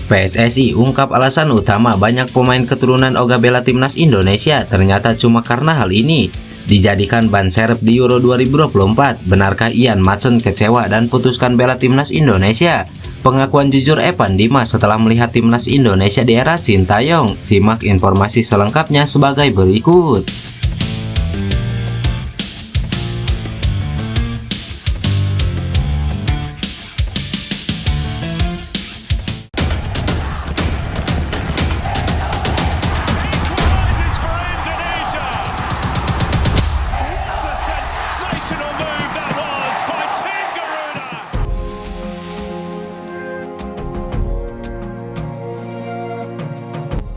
PSSI ungkap alasan utama banyak pemain keturunan Oga bela timnas Indonesia ternyata cuma karena hal ini. Dijadikan ban serep di Euro 2024, benarkah Ian Maatsen kecewa dan putuskan bela timnas Indonesia? Pengakuan jujur Evan Dimas setelah melihat timnas Indonesia di era Sintayong. Simak informasi selengkapnya sebagai berikut.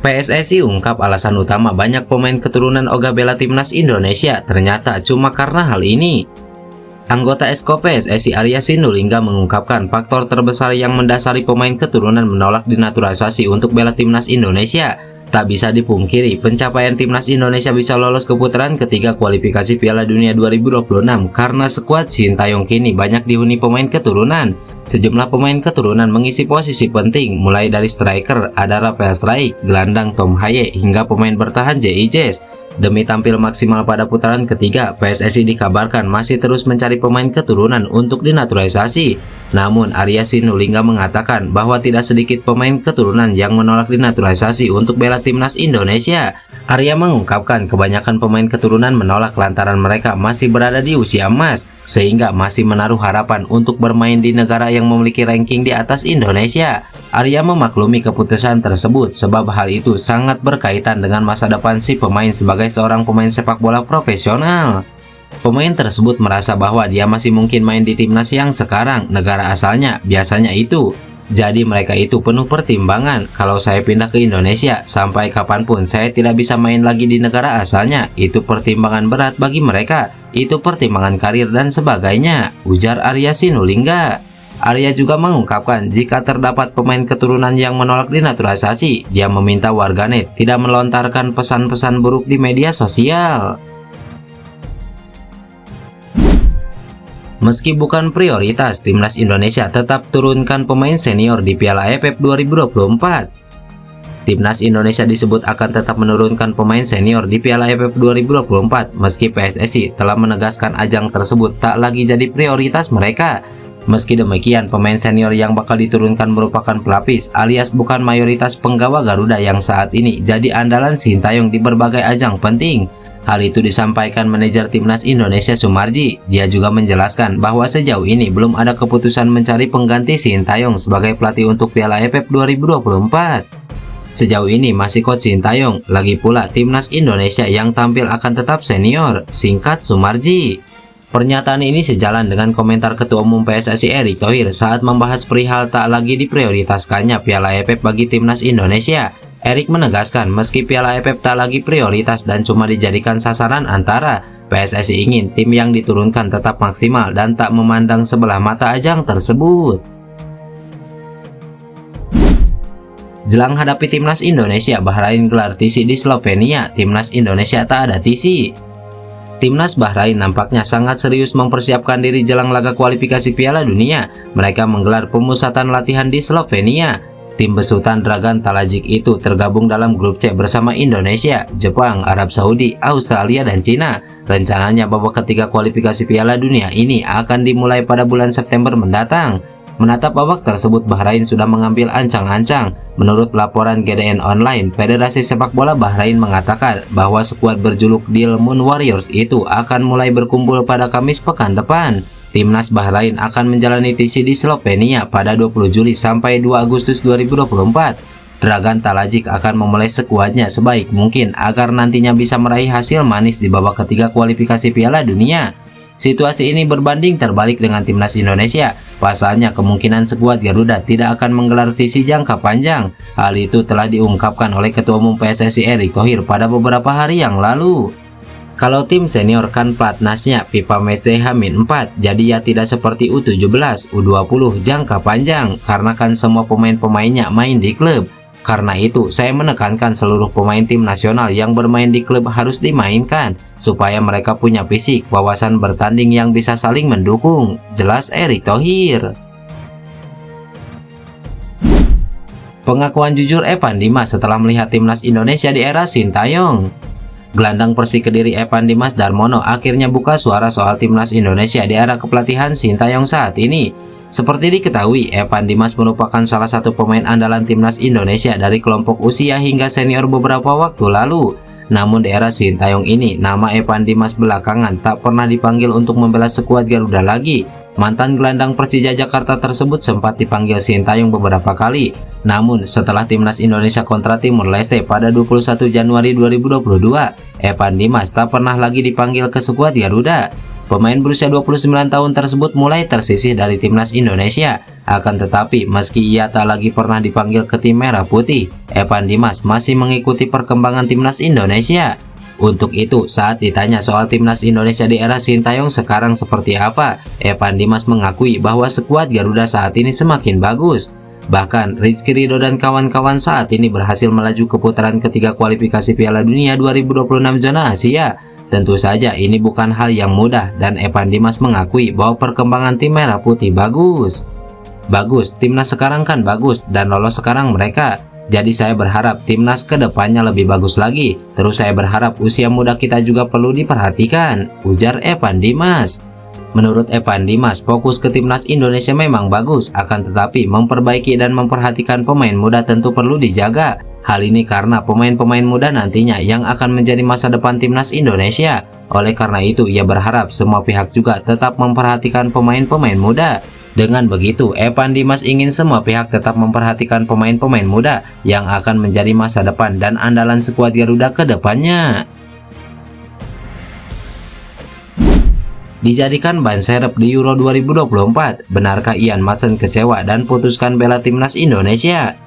PSSI ungkap alasan utama banyak pemain keturunan Oga bela timnas Indonesia ternyata cuma karena hal ini. Anggota Esko PSSI Arya Sinulinga mengungkapkan faktor terbesar yang mendasari pemain keturunan menolak dinaturalisasi untuk bela timnas Indonesia. Tak bisa dipungkiri, pencapaian timnas Indonesia bisa lolos ke putaran ketiga kualifikasi Piala Dunia 2026 karena skuad Sintayong kini banyak dihuni pemain keturunan. Sejumlah pemain keturunan mengisi posisi penting, mulai dari striker ada Rafael Struijk, gelandang Tom Haye, hingga pemain bertahan JIJS. Demi tampil maksimal pada putaran ketiga, PSSI dikabarkan masih terus mencari pemain keturunan untuk dinaturalisasi. Namun, Arya Sinulinga mengatakan bahwa tidak sedikit pemain keturunan yang menolak dinaturalisasi untuk bela timnas Indonesia. Arya mengungkapkan kebanyakan pemain keturunan menolak lantaran mereka masih berada di usia emas, sehingga masih menaruh harapan untuk bermain di negara yang memiliki ranking di atas Indonesia. Arya memaklumi keputusan tersebut sebab hal itu sangat berkaitan dengan masa depan si pemain sebagai seorang pemain sepak bola profesional. Pemain tersebut merasa bahwa dia masih mungkin main di timnas yang sekarang, negara asalnya biasanya itu. Jadi mereka itu penuh pertimbangan. Kalau saya pindah ke Indonesia, sampai kapanpun saya tidak bisa main lagi di negara asalnya. Itu pertimbangan berat bagi mereka. Itu pertimbangan karir dan sebagainya, ujar Arya Sinulinga. Arya juga mengungkapkan jika terdapat pemain keturunan yang menolak dinaturalisasi, dia meminta warganet tidak melontarkan pesan-pesan buruk di media sosial. Meski bukan prioritas, timnas Indonesia tetap turunkan pemain senior di Piala AFF 2024. Timnas Indonesia disebut akan tetap menurunkan pemain senior di Piala AFF 2024 meski PSSI telah menegaskan ajang tersebut tak lagi jadi prioritas mereka. Meski demikian, pemain senior yang bakal diturunkan merupakan pelapis alias bukan mayoritas penggawa Garuda yang saat ini jadi andalan Sintayong di berbagai ajang penting. Hal itu disampaikan manajer timnas Indonesia Sumarji. Dia juga menjelaskan bahwa sejauh ini belum ada keputusan mencari pengganti Sintayong sebagai pelatih untuk Piala AFF 2024. Sejauh ini masih coach Sintayong, lagi pula timnas Indonesia yang tampil akan tetap senior, singkat Sumarji. Pernyataan ini sejalan dengan komentar Ketua Umum PSSI Erick Thohir saat membahas perihal tak lagi diprioritaskannya Piala AFF bagi timnas Indonesia. Erick menegaskan meski Piala AFF tak lagi prioritas dan cuma dijadikan sasaran antara, PSSI ingin tim yang diturunkan tetap maksimal dan tak memandang sebelah mata ajang tersebut. Jelang hadapi timnas Indonesia, Bahrain gelar TC di Slovenia, timnas Indonesia tak ada TC. Timnas Bahrain nampaknya sangat serius mempersiapkan diri jelang laga kualifikasi Piala Dunia. Mereka menggelar pemusatan latihan di Slovenia. Tim besutan Dragan Talajic itu tergabung dalam grup C bersama Indonesia, Jepang, Arab Saudi, Australia, dan Cina. Rencananya babak ketiga kualifikasi Piala Dunia ini akan dimulai pada bulan September mendatang. Menatap babak tersebut, Bahrain sudah mengambil ancang-ancang. Menurut laporan GDN Online, Federasi Sepak Bola Bahrain mengatakan bahwa skuad berjuluk Deal Moon Warriors itu akan mulai berkumpul pada Kamis pekan depan. Timnas Bahrain akan menjalani TC di Slovenia pada 20 Juli sampai 2 Agustus 2024. Dragan Talajic akan memulai skuadnya sebaik mungkin agar nantinya bisa meraih hasil manis di babak ketiga kualifikasi Piala Dunia. Situasi ini berbanding terbalik dengan timnas Indonesia. Pasalnya kemungkinan skuad Garuda tidak akan menggelar TC jangka panjang. Hal itu telah diungkapkan oleh Ketua Umum PSSI Erick Thohir pada beberapa hari yang lalu. Kalau tim senior kan platnasnya FIFA Matchday H-4, jadi ya tidak seperti U17, U20 jangka panjang, karena kan semua pemain-pemainnya main di klub. Karena itu, saya menekankan seluruh pemain tim nasional yang bermain di klub harus dimainkan, supaya mereka punya fisik, wawasan bertanding yang bisa saling mendukung, jelas Erick Thohir. Pengakuan jujur Evan Dimas setelah melihat timnas Indonesia di era Sintayong. Gelandang Persik Kediri Evan Dimas Darmono akhirnya buka suara soal timnas Indonesia di era kepelatihan Sintayong saat ini. Seperti diketahui, Evan Dimas merupakan salah satu pemain andalan timnas Indonesia dari kelompok usia hingga senior beberapa waktu lalu. Namun di era Sintayong ini, nama Evan Dimas belakangan tak pernah dipanggil untuk membela skuad Garuda lagi. Mantan gelandang Persija Jakarta tersebut sempat dipanggil Sintayong beberapa kali. Namun setelah timnas Indonesia kontra Timur Leste pada 21 Januari 2022, Evan Dimas tak pernah lagi dipanggil ke skuad Garuda. Pemain berusia 29 tahun tersebut mulai tersisih dari timnas Indonesia. Akan tetapi meski ia tak lagi pernah dipanggil ke tim Merah Putih, Evan Dimas masih mengikuti perkembangan timnas Indonesia. Untuk itu, saat ditanya soal timnas Indonesia di era Sintayong sekarang seperti apa, Evan Dimas mengakui bahwa skuad Garuda saat ini semakin bagus. Bahkan, Rizky Ridho dan kawan-kawan saat ini berhasil melaju ke putaran ketiga kualifikasi Piala Dunia 2026 zona Asia. Tentu saja ini bukan hal yang mudah dan Evan Dimas mengakui bahwa perkembangan tim Merah Putih bagus. Bagus, timnas sekarang kan bagus dan lolos sekarang mereka. Jadi saya berharap timnas kedepannya lebih bagus lagi. Terus saya berharap usia muda kita juga perlu diperhatikan, ujar Evan Dimas. Menurut Evan Dimas, fokus ke timnas Indonesia memang bagus, akan tetapi memperbaiki dan memperhatikan pemain muda tentu perlu dijaga. Hal ini karena pemain-pemain muda nantinya yang akan menjadi masa depan timnas Indonesia. Oleh karena itu, ia berharap semua pihak juga tetap memperhatikan pemain-pemain muda. Dengan begitu, Evan Dimas ingin semua pihak tetap memperhatikan pemain-pemain muda yang akan menjadi masa depan dan andalan skuad Garuda ke depannya. Dijadikan ban serep di Euro 2024, benarkah Ian Maatsen kecewa dan putuskan bela timnas Indonesia?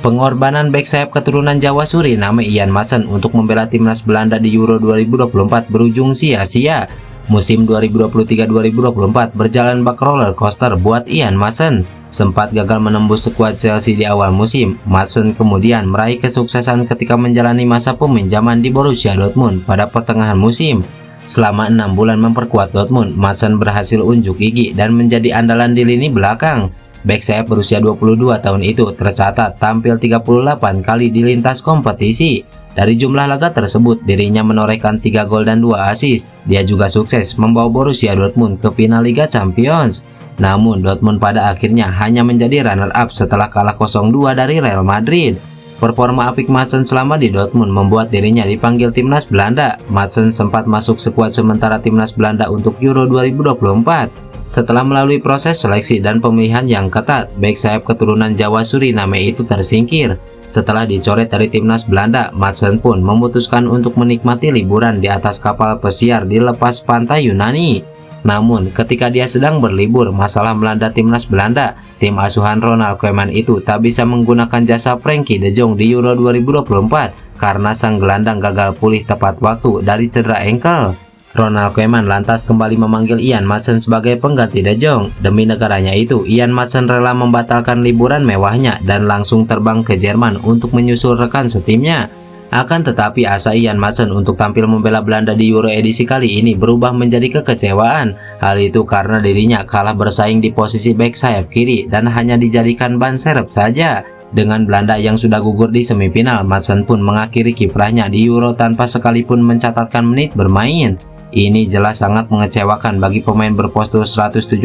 Pengorbanan bek sayap keturunan Jawa Suriname Ian Maatsen untuk membela timnas Belanda di Euro 2024 berujung sia-sia. Musim 2023-2024 berjalan bak roller coaster buat Ian Maatsen. Sempat gagal menembus skuad Chelsea di awal musim, Maatsen kemudian meraih kesuksesan ketika menjalani masa peminjaman di Borussia Dortmund pada pertengahan musim. Selama 6 bulan memperkuat Dortmund, Maatsen berhasil unjuk gigi dan menjadi andalan di lini belakang. Bek sayap berusia 22 tahun itu tercatat tampil 38 kali di lintas kompetisi. Dari jumlah laga tersebut, dirinya menorehkan 3 gol dan 2 assist. Dia juga sukses membawa Borussia Dortmund ke final Liga Champions. Namun, Dortmund pada akhirnya hanya menjadi runner-up setelah kalah 0-2 dari Real Madrid. Performa apik Maatsen selama di Dortmund membuat dirinya dipanggil timnas Belanda. Maatsen sempat masuk skuad sementara timnas Belanda untuk Euro 2024. Setelah melalui proses seleksi dan pemilihan yang ketat, bek sayap keturunan Jawa Suriname itu tersingkir. Setelah dicoret dari timnas Belanda, Maatsen pun memutuskan untuk menikmati liburan di atas kapal pesiar di lepas pantai Yunani. Namun, ketika dia sedang berlibur, masalah melanda timnas Belanda. Tim asuhan Ronald Koeman itu tak bisa menggunakan jasa Frenkie de Jong di Euro 2024 karena sang gelandang gagal pulih tepat waktu dari cedera engkel. Ronald Koeman lantas kembali memanggil Ian Maatsen sebagai pengganti De Jong. Demi negaranya itu, Ian Maatsen rela membatalkan liburan mewahnya dan langsung terbang ke Jerman untuk menyusul rekan setimnya. Akan tetapi asa Ian Maatsen untuk tampil membela Belanda di Euro edisi kali ini berubah menjadi kekecewaan. Hal itu karena dirinya kalah bersaing di posisi bek sayap kiri dan hanya dijadikan ban serep saja. Dengan Belanda yang sudah gugur di semifinal, Maatsen pun mengakhiri kiprahnya di Euro tanpa sekalipun mencatatkan menit bermain. Ini jelas sangat mengecewakan bagi pemain berpostur 178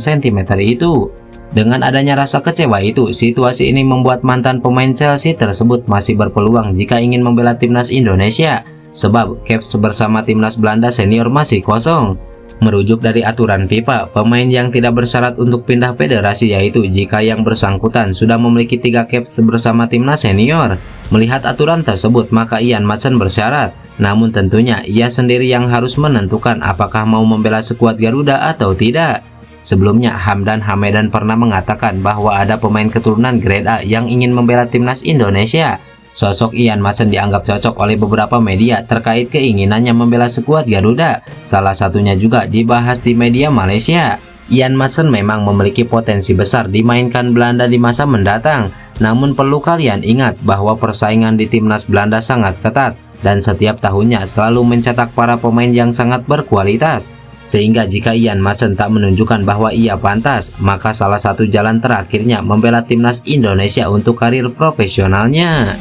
cm itu. Dengan adanya rasa kecewa itu, situasi ini membuat mantan pemain Chelsea tersebut masih berpeluang jika ingin membela timnas Indonesia, sebab caps bersama timnas Belanda senior masih kosong. Merujuk dari aturan FIFA, pemain yang tidak bersyarat untuk pindah federasi yaitu jika yang bersangkutan sudah memiliki 3 caps bersama timnas senior. Melihat aturan tersebut, maka Ian Maatsen bersyarat. Namun tentunya ia sendiri yang harus menentukan apakah mau membela skuad Garuda atau tidak. Sebelumnya, Hamdan Hamedan pernah mengatakan bahwa ada pemain keturunan grade A yang ingin membela timnas Indonesia. Sosok Ian Maatsen dianggap cocok oleh beberapa media terkait keinginannya membela skuad Garuda. Salah satunya juga dibahas di media Malaysia. Ian Maatsen memang memiliki potensi besar dimainkan Belanda di masa mendatang. Namun perlu kalian ingat bahwa persaingan di timnas Belanda sangat ketat dan setiap tahunnya selalu mencetak para pemain yang sangat berkualitas. Sehingga jika Ian Maatsen tak menunjukkan bahwa ia pantas, maka salah satu jalan terakhirnya membela timnas Indonesia untuk karir profesionalnya.